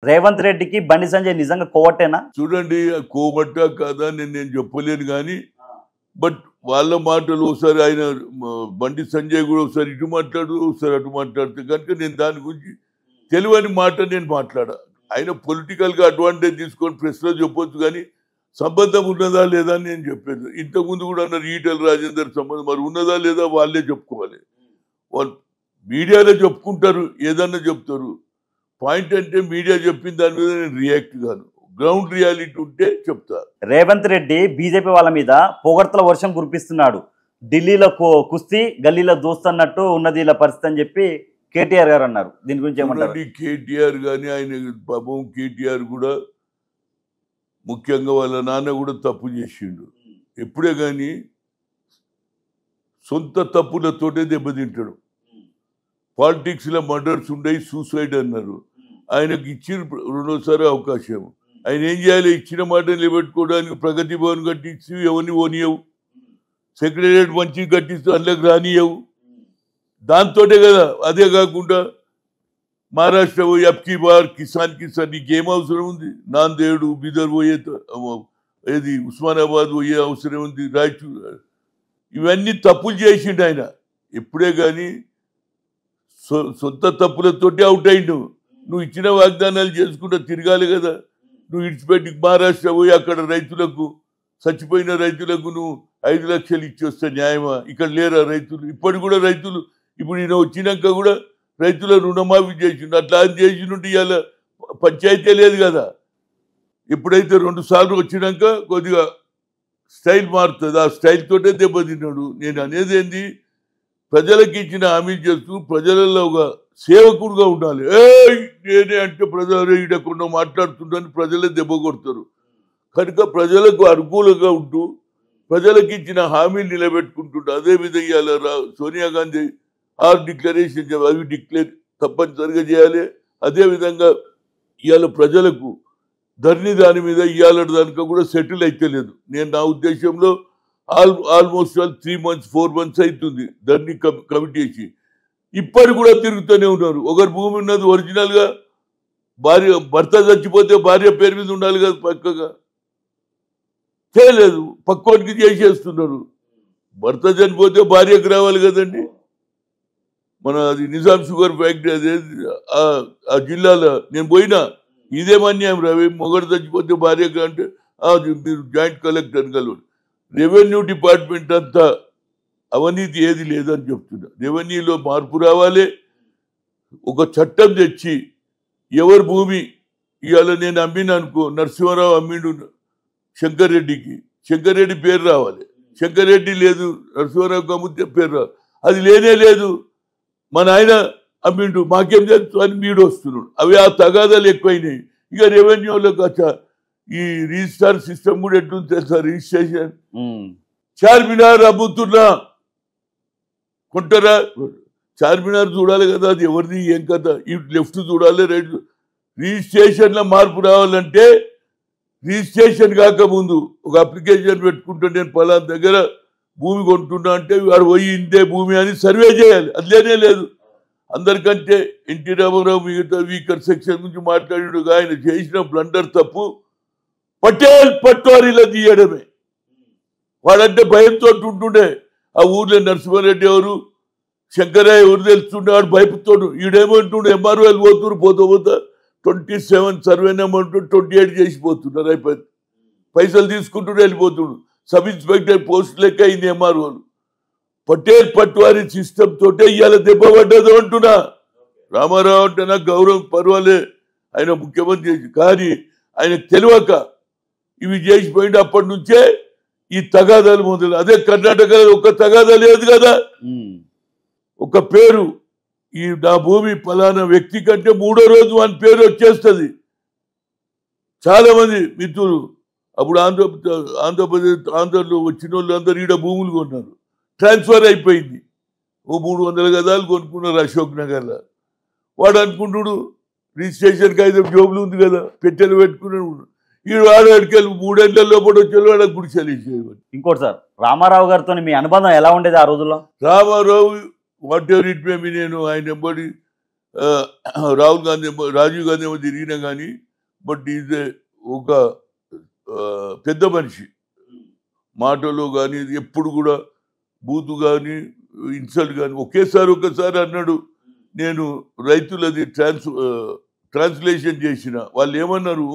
రేవంత్ రెడ్డికి బండి సంజయ్ నిజంగా కోవట్టేనా? చూడండి కోమట్ట కాదా నేను చెప్పలేను కానీ బట్ వాళ్ళ మాటలు ఒకసారి ఆయన బండి సంజయ్ కూడా ఒకసారి ఇటు మాట్లాడు ఒకసారి అటు మాట్లాడితే కనుక నేను దాని గురించి తెలియని మాట నేను మాట్లాడా. ఆయన పొలిటికల్గా అడ్వాంటేజ్ తీసుకొని ప్రెస్లో చెప్పొచ్చు కానీ సంబంధం ఉన్నదా లేదా అని నేను చెప్పేది. ఇంతకుముందు కూడా అన్నారు ఈటెల రాజేందర్ సంబంధం, మరి ఉన్నదా లేదా వాళ్ళే చెప్పుకోవాలి. వాళ్ళు మీడియాలో చెప్పుకుంటారు, ఏదన్నా చెప్తారు. పాయింట్ అంటే మీడియా చెప్పిన దాని మీద నేను రియాక్ట్ కాను, గ్రౌండ్ రియాలిటీ ఉంటే చెప్తా. రేవంత్ రెడ్డి బీజేపీ వాళ్ళ మీద పొగడ్తల వర్షం కురిపిస్తున్నాడు. ఢిల్లీలో కుస్తీ గల్లీలో దోస్తన్నట్టు ఉన్నది ఇలా పరిస్థితి అని చెప్పి కేటీఆర్ గారు అన్నారు. దీని గురించి ఏమంటారు? కేటీఆర్ కానీ ఆయన పాపం కేటీఆర్ కూడా ముఖ్యంగా వాళ్ళ నాన్న కూడా తప్పు చేసిండు. ఎప్పుడే కానీ సొంత తప్పులతోటే దెబ్బతింటాడు. పాలిటిక్స్లో మర్డర్స్ ఉండయి, సూసైడ్ అన్నారు. ఆయనకు ఇచ్చిన రెండోసారి అవకాశం. ఆయన ఏం చేయాలి? ఇచ్చిన మాట నిలబెట్టుకోవడానికి ప్రగతి భవన్ కట్టించి ఎవరిని ఓనియవు, సెక్రటరియట్ మంచిగా కట్టిస్తూ అందులోకి రానియవు. దాంతోటే కదా. అదే కాకుండా మహారాష్ట్ర పోయి అబ్కి బార్ కిసాన్ నీకేం అవసరం ఉంది? నాందేడు బిదర్ పోయే ఏది ఉస్మానాబాద్ పోయే అవసరం ఉంది? రాయచూర్ ఇవన్నీ తప్పులు చేసిండు ఆయన. ఎప్పుడే కానీ సొంత తప్పులతోటి అవుట్ అయిండు. నువ్వు ఇచ్చిన వాగ్దానాలు చేసుకుంటూ తిరగాలి కదా. నువ్వు ఇడిచిపెట్టి మహారాష్ట్ర పోయి అక్కడ రైతులకు, చచ్చిపోయిన రైతులకు నువ్వు 5 లక్షలు ఇచ్చేస్తే న్యాయమా? ఇక్కడ లేరా రైతులు? ఇప్పటి కూడా రైతులు ఇప్పుడు ఈయన వచ్చినాక కూడా రైతుల రుణమాఫీ చేసిండు. అట్లా ఆయన చేసినట్టు ఇవాళ పంచాయతీ లేదు కదా. ఎప్పుడైతే 2 సార్లు వచ్చినాక కొద్దిగా స్టైల్ మారుతుంది. ఆ స్టైల్ తోటే దెబ్బతిన్నాడు. నేను అనేది ఏంది, ప్రజలకు ఇచ్చిన హామీ చేస్తూ ప్రజలలో ఒక సేవకుడుగా ఉండాలి. నేనే అంటే ప్రజలు ఈడకుండా మాట్లాడుతుండని ప్రజలే దెబ్బ కొడతారు. కనుక ప్రజలకు అనుకూలంగా ఉంటూ ప్రజలకు ఇచ్చిన హామీలు నిలబెట్టుకుంటుంటే అదేవిధంగా ఇవాళ సోనియా గాంధీ 6 డిక్లరేషన్ అవి డిక్లేర్ తప్పనిసరిగా చేయాలి. అదేవిధంగా ఇవాళ ప్రజలకు ధరణి దాని మీద ఇవాళ దానిక కూడా సెటిల్ అయితే లేదు. నేను నా ఉద్దేశంలో ఆల్మోస్ట్ 3 months 4 months అవుతుంది ధరణి కమిటీ వేసి. ఇప్పటి కూడా తిరుగుతూనే ఉన్నారు. ఒకరి భూమి ఉన్నది ఒరిజినల్గా భర్త చచ్చిపోతే భార్య పేరు మీద ఉండాలి కదా, పక్కగా చేయలేదు, పక్కోనికి చేసేస్తున్నారు. భర్త చనిపోతే భార్యకు రావాలి కదండి. మన అది నిజాం షుగర్ ఫ్యాక్టరీ అదే ఆ జిల్లాలో నేను పోయినా, ఇదేం అన్యాయం రవి, మొగడు చచ్చిపోతే భార్యకు అంటే మీరు జాయింట్ కలెక్టర్ కలవండి. రెవెన్యూ డిపార్ట్మెంట్ అంతా అవినీతి ఏది లేదని చెప్తున్నా. రెవెన్యూలో మార్పు రావాలి. ఒక చట్టం తెచ్చి ఎవరి భూమి ఇవాళ నేను అమ్మిన అనుకో, నరసింహారావు అమ్మిండు శంకర్ రెడ్డికి, శంకర్ రెడ్డి పేరు రావాలి. శంకర్ రెడ్డి లేదు, నరసింహారావుకి అమ్మితే పేరు రావాలి. అది లేనే లేదు. మన ఆయన అమ్మిండు, మాకేం తెలుసు అని వీడు వస్తున్నాడు. అవి ఆ తగాదాలు ఎక్కువైనాయి. ఇక రెవెన్యూలోకి వచ్చా ఈ రిజిస్టార్ సిస్టమ్ కూడా ఎట్లుంది తెలుసా? రిజిస్ట్రేషన్ చార్మినార్ అమ్ముతున్నా కొంటారా? చార్మినార్ చూడాలి కదా, అది ఎవరిది ఏం కదా, ఇటు లెఫ్ట్ చూడాలి రైట్. రిజిస్ట్రేషన్లో మార్పు రావాలంటే రిజిస్ట్రేషన్ కాకముందు ఒక అప్లికేషన్ పెట్టుకుంటే నేను పలానా దగ్గర భూమి కొంటున్నా అంటే వాడు పోయి ఇంతే భూమి అని సర్వే చేయాలి. అది లేనే లేదు. అందరికంటే ఎన్టీ రామారావు మిగతా వీకర్ సెక్షన్ గురించి మాట్లాడాడు. ఆయన చేసిన బ్లండర్ తప్పు పటేల్ పట్వారీలో తీయడమే. వాడంటే భయంతో ఉంటుండే. ఆ ఊర్లో నరసింహారెడ్డి ఎవరు, శంకరయ్య ఎవరు తెలుస్తుండే, వాడు భయపుతోడు. ఈడేమంటుండే ఎంఆర్ఓలు పోతున్నారు, పోతా 27 సర్వే నెంబర్ 28 చేసిపోతున్నారు. అయిపోయింది, పైసలు తీసుకుంటూ వెళ్ళిపోతుండు. సబ్ ఇన్స్పెక్టర్ పోస్ట్ లెక్క అయింది ఎంఆర్ఓలు. పటేల్ పట్వారీ సిస్టమ్ తోటే ఇవాళ దెబ్బ పడ్డదు అంటున్నా. రామారావు అంటే నాకు గౌరవం, పర్వాలే, ఆయన ముఖ్యమంత్రి. కానీ ఆయన తెలియక ఇవి చేసిపోయింది. అప్పటి నుంచే ఈ తగాదాలు మొదలు. అదే కర్ణాటకలో ఒక తగాదా లేదు కదా. ఒక పేరు, ఈ నా భూమి ఫలానా వ్యక్తి కంటే 3వ రోజు వాని పేరు వచ్చేస్తుంది. చాలా మంది మిత్రులు అప్పుడు ఆంధ్రలో వచ్చిన వాళ్ళు అందరూ ఈడ భూములు కొన్నారు. ట్రాన్స్ఫర్ అయిపోయింది. ఓ 300 గదాలు కొనుక్కున్నారు అశోక్ నగర్లో. వాడు అనుకుంటుడు రిజిస్ట్రేషన్కి 5 జోబులు ఉంది కదా, పెట్టెలు పెట్టుకున్నాడు. ఈ వాడు అడికెళ్ళి 3 ఏళ్లలో కూడా వచ్చేది వాడు గుడిసెలు ఇచ్చేవాడు. ఇంకోటి సార్, రామారావు గారితో మీ అనుబంధం ఎలా ఉండేది ఆ రోజుల్లో? Ramarao whatever it may be, నేను ఆయన ఎంబడి రాహుల్ గాంధీ రాజీవ్ గాంధీ ఏమో తిరిగినా కానీ బట్ ఈజ్ ఒక పెద్ద మనిషి. మాటలో కానీ ఎప్పుడు కూడా బూతు కానీ ఇన్సల్ట్ కానీ ఒకసారి అన్నాడు. నేను రైతులది ట్రాన్స్లేషన్ చేసిన వాళ్ళు ఏమన్నారు,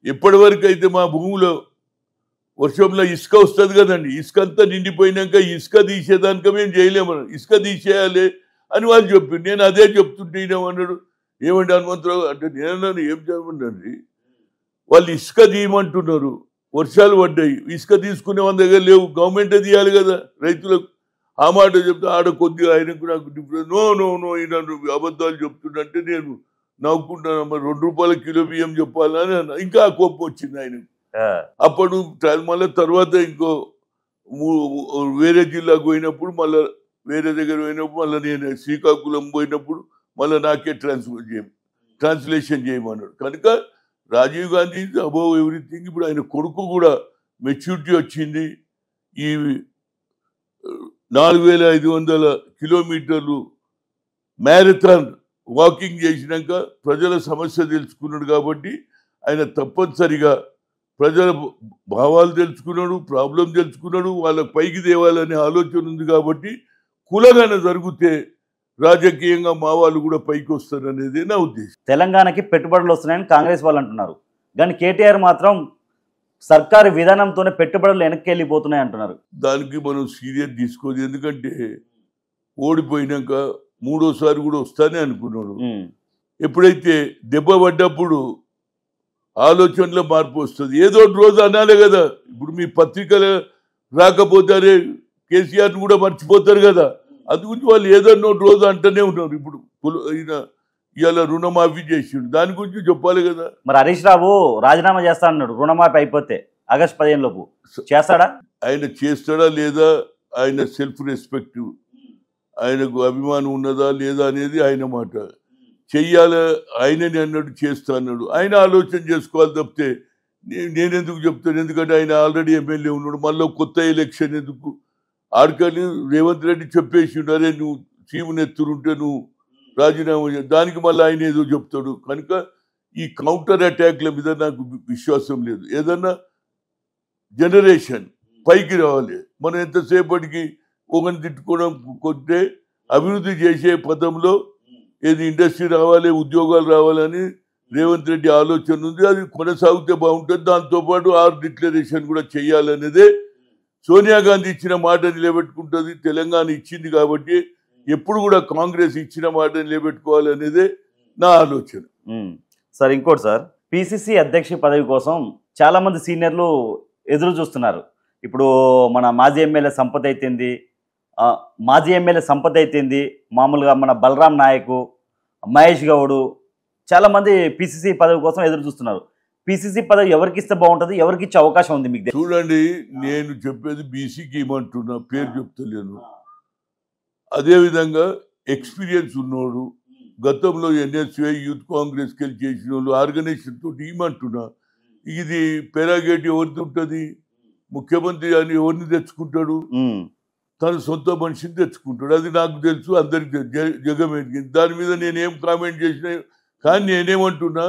ఎప్పటి వరకు అయితే మా భూమిలో వర్షంలో ఇసుక వస్తుంది కదండి, ఇసుక అంతా నిండిపోయినాక ఇసుక తీసేదానిక మేము చేయలేమన్నాడు. ఇసుక తీసేయాలి అని వాళ్ళు చెప్పి నేను అదే చెప్తుంటే ఏమన్నాడు, ఏమండి హనుమంతరావు అంటే నేనన్నాను ఏం చెప్పండి, వాళ్ళు ఇసుక తీయమంటున్నారు, వర్షాలు పడ్డాయి, ఇసుక తీసుకునే వాళ్ళ దగ్గర లేవు, గవర్నమెంటే తీయాలి కదా రైతులకు. ఆ మాట చెప్తే ఆడ కొద్దిగా ఆయనకు నాకు డిఫరెన్స్ నో ఈయన అబద్ధాలు చెప్తుండంటే నేను నవ్వుకుంటాను. మరి 2 రూపాయల కిలో బియ్యం చెప్పాలని అన్న. ఇంకా కోపం వచ్చింది ఆయనకు. అప్పుడు మళ్ళీ తర్వాత ఇంకో వేరే జిల్లాకు పోయినప్పుడు మళ్ళీ వేరే దగ్గర పోయినప్పుడు మళ్ళీ నేను శ్రీకాకుళం పోయినప్పుడు మళ్ళీ నాకే ట్రాన్స్లేషన్ చేయమన్నాడు. కనుక రాజీవ్ గాంధీ అబోవ్ ఎవ్రీథింగ్. ఇప్పుడు ఆయన కొడుకు కూడా మెచ్యూరిటీ వచ్చింది. ఈ 4500 కిలోమీటర్లు మ్యారథాన్ వాకింగ్ చేసినాక ప్రజల సమస్య తెలుసుకున్నాడు. కాబట్టి ఆయన తప్పనిసరిగా ప్రజల భావాలు తెలుసుకున్నాడు, ప్రాబ్లం తెలుసుకున్నాడు, వాళ్ళ పైకి తేవాలనే ఆలోచన ఉంది. కాబట్టి కులగన జరిగితే రాజకీయంగా మా వాళ్ళు కూడా పైకి వస్తారు అనేది నా ఉద్దేశం. తెలంగాణకి పెట్టుబడులు వస్తున్నాయని కాంగ్రెస్ వాళ్ళు అంటున్నారు, కానీ కేటీఆర్ మాత్రం సర్కారు విధానంతోనే పెట్టుబడులు వెనక్కి వెళ్ళిపోతున్నాయి అంటున్నారు. దానికి మనం సీరియస్ తీసుకోదు. ఎందుకంటే ఓడిపోయినాక 3వ సారి కూడా వస్తానే అనుకున్నాడు. ఎప్పుడైతే దెబ్బ పడ్డప్పుడు ఆలోచనలో మార్పు వస్తుంది. ఏదో రోజు అనాలే కదా. ఇప్పుడు మీ పత్రికలు రాకపోతే కేసీఆర్ని కూడా మర్చిపోతారు కదా. అందుగురించి వాళ్ళు ఏదన్నా రోజు అంటూనే ఉన్నారు. ఇప్పుడు ఇవాళ రుణమాఫీ చేసిండు, దాని గురించి చెప్పాలి కదా. మరి హరీష్ రావు రాజీనామా చేస్తా అన్నాడు, రుణమాఫీ అయిపోతే ఆగస్టు 15 లోపు చేస్తాడా? ఆయన చేస్తాడా లేదా, ఆయన సెల్ఫ్ రెస్పెక్ట్, ఆయనకు అభిమానం ఉన్నదా లేదా అనేది ఆయన మాట. చెయ్యాలా ఆయనని అన్నాడు, చేస్తా అన్నాడు. ఆయన ఆలోచన చేసుకోవాలి తప్పితే నేనెందుకు చెప్తాను. ఎందుకంటే ఆయన ఆల్రెడీ ఎమ్మెల్యే ఉన్నాడు, మళ్ళీ కొత్త ఎలక్షన్ ఎందుకు. ఆడికని రేవంత్ రెడ్డి చెప్పేసిండు, అరే నువ్వు సీఎం ఎత్తురుంటే నువ్వు రాజీనామా దానికి మళ్ళీ ఆయన ఏదో చెప్తాడు. కనుక ఈ కౌంటర్ అటాక్ల మీద నాకు విశ్వాసం లేదు. ఏదన్నా జనరేషన్ పైకి రావాలి. మనం ఎంతసేపటికి ఒకరిని తిట్టుకోవడం కొట్టే అభివృద్ధి చేసే పదంలో ఏది ఇండస్ట్రీ రావాలి, ఉద్యోగాలు రావాలని రేవంత్ రెడ్డి ఆలోచన ఉంది. అది కొనసాగితే బాగుంటుంది. దాంతోపాటు 6 డిక్లరేషన్ కూడా చేయాలనేదే సోనియా గాంధీ ఇచ్చిన మాట నిలబెట్టుకుంటుంది. తెలంగాణ ఇచ్చింది కాబట్టి ఎప్పుడు కూడా కాంగ్రెస్ ఇచ్చిన మాట నిలబెట్టుకోవాలనేదే నా ఆలోచన. సార్ ఇంకోటి సార్, పిసిసి అధ్యక్ష పదవి కోసం చాలా మంది సీనియర్లు ఎదురు చూస్తున్నారు. ఇప్పుడు మన మాజీ ఎమ్మెల్యే సంపత్ అయితేంది, మామూలుగా మన బలరాం నాయకు, మహేష్ గౌడు, చాలామంది పిసిసి పదవి కోసం ఎదురు చూస్తున్నారు. పిసిసి పదవి ఎవరికి ఇస్తే బాగుంటుంది, ఎవరికి ఇచ్చే అవకాశం ఉంది మీకు? చూడండి, నేను చెప్పేది బీసీకి ఏమంటున్నా, పేరు చెప్తలేను. అదేవిధంగా ఎక్స్పీరియన్స్ ఉన్నోడు, గతంలో ఎన్ఎస్ఐ యూత్ కాంగ్రెస్కి వెళ్ళి చేసిన వాళ్ళు, ఆర్గనైజేషన్ తోటి ఏమంటున్నా. ఇది పెరాగేట్ ఎవరిది ఉంటుంది, ముఖ్యమంత్రి అని ఎవరిని తెచ్చుకుంటాడు, తన సొంత మనిషిని తెచ్చుకుంటాడు. అది నాకు తెలుసు, అందరికి జగమేంటి. దాని మీద నేనేం కామెంట్ చేసినా. కానీ నేనేమంటున్నా,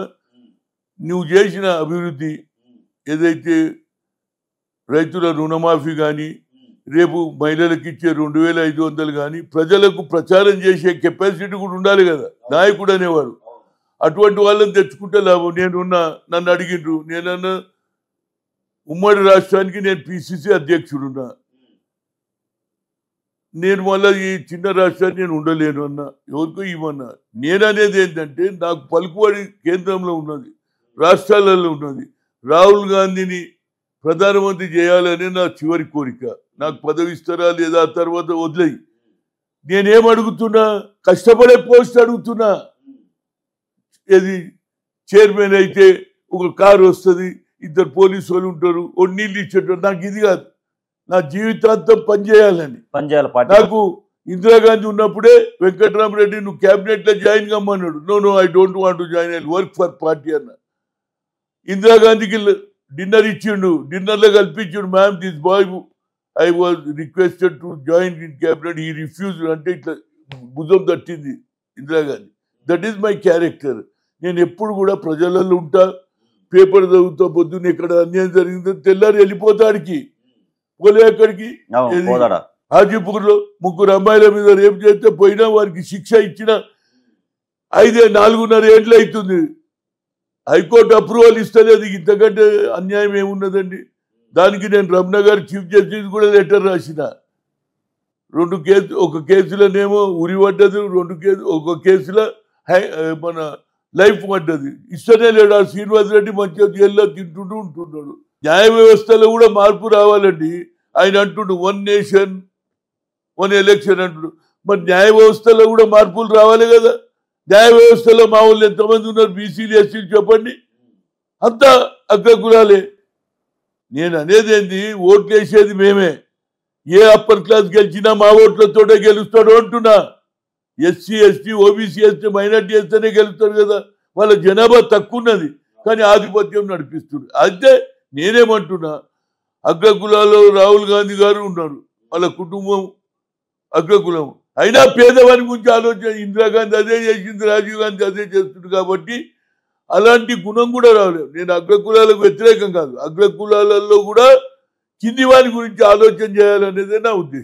నువ్వు చేసిన అభివృద్ధి ఏదైతే రైతుల రుణమాఫీ కానీ, రేపు మహిళలకు ఇచ్చే 2500 కానీ, ప్రజలకు ప్రచారం చేసే కెపాసిటీ కూడా ఉండాలి కదా నాయకుడు అనేవాడు. అటువంటి వాళ్ళని తెచ్చుకుంటే లాభం. నన్ను అడిగిండ్రు, నేనన్నా ఉమ్మడి రాష్ట్రానికి నేను పిసిసి అధ్యక్షుడున్నా, నేను మళ్ళీ ఈ చిన్న రాష్ట్రాన్ని నేను ఉండలేను అన్నా, ఎవరికో ఇవ్వన్నా. నేననేది ఏంటంటే, నాకు పలుకుబడి కేంద్రంలో ఉన్నది, రాష్ట్రాలలో ఉన్నది. రాహుల్ గాంధీని ప్రధానమంత్రి చేయాలనే నా చివరి కోరిక. నాకు పదవి ఇస్తారా లేదా తర్వాత వదిలేయి. నేనేం అడుగుతున్నా, కష్టపడే పోస్ట్ అడుగుతున్నా. ఏది చైర్మన్ అయితే ఒక కారు వస్తుంది, 2 పోలీసు వాళ్ళు ఉంటారు, నీళ్ళు ఇచ్చేటారు. నాకు ఇది కాదు, నా జీవితాంతం పనిచేయాలని. నాకు ఇందిరాగాంధీ ఉన్నప్పుడే వెంకటరామరెడ్డి నువ్వు క్యాబినెట్లో జాయిన్ కమ్మన్నాడు. No I don't want to join, I work for party అన్న. ఇందిరాగాంధీకి డిన్నర్ ఇచ్చిండు, డిన్నర్లో కల్పించిండు, ma'am this boy I was requested to join in cabinet, ఈ రిఫ్యూజ్ అంటే ఇట్లా భుజం తట్టింది Indira Gandhi. That is my character. నేను ఎప్పుడు కూడా ప్రజలలో ఉంటా, పేపర్ చదువుతా, పొద్దున్న ఎక్కడ అన్యాయం జరిగిందో తెల్లారి వెళ్ళిపోతాడికి, పోలే అక్కడికి. హాజీపూర్లో 3 అమ్మాయిల మీద రేపు చేస్తే పోయినా వారికి శిక్ష ఇచ్చిన 4.5 ఏళ్ళు అవుతుంది. హైకోర్టు అప్రూవల్ ఇస్తలేదు. ఇంతకంటే అన్యాయం ఏమున్నదండి? దానికి నేను రమణ గారు చీఫ్ జస్టిస్ కూడా లెటర్ రాసిన. 2 కేసు, ఒక కేసులోనేమో ఉరి పడ్డది, ఒక కేసులో మన లైఫ్ పడ్డది. ఇస్తనే లేడు. ఆ శ్రీనివాస్ రెడ్డి మంచిగా జైల్లో తింటుంటూ ఉంటున్నాడు. న్యాయ వ్యవస్థలో కూడా మార్పు రావాలండి. ఆయన అంటుండు 1 నేషన్ 1 ఎలక్షన్ అంటుడు. మరి న్యాయ వ్యవస్థలో కూడా మార్పులు రావాలి కదా. న్యాయ వ్యవస్థలో మా వాళ్ళు ఎంతమంది ఉన్నారు? బీసీలు, ఎస్సీలు చెప్పండి, అంతా అగ్రకులాలే. నేను అనేది ఏంది, ఓట్లు వేసేది మేమే. ఏ అప్పర్ క్లాస్ గెలిచినా మా ఓట్లతోటే గెలుస్తాడు అంటున్నా. ఎస్సీ, ఎస్టీ, ఓబీసీ వేస్తే, మైనార్టీ వేస్తేనే గెలుస్తాడు కదా. వాళ్ళ జనాభా తక్కువ ఉన్నది కానీ ఆధిపత్యం నడిపిస్తుంది. అయితే నేనేమంటున్నా, అగ్రకులాల్లో రాహుల్ గాంధీ గారు ఉన్నారు, వాళ్ళ కుటుంబం అగ్రకులం. అయినా పేదవాని గురించి ఆలోచన. ఇందిరాగాంధీ అదే చేసింది, రాజీవ్ గాంధీ అదే చేస్తుంది. కాబట్టి అలాంటి గుణం కూడా రాలేదు. నేను అగ్రకులాలకు వ్యతిరేకం కాదు. అగ్రకులాలలో కూడా కింది వారి గురించి ఆలోచన చేయాలనేదే నా ఉద్దేశం.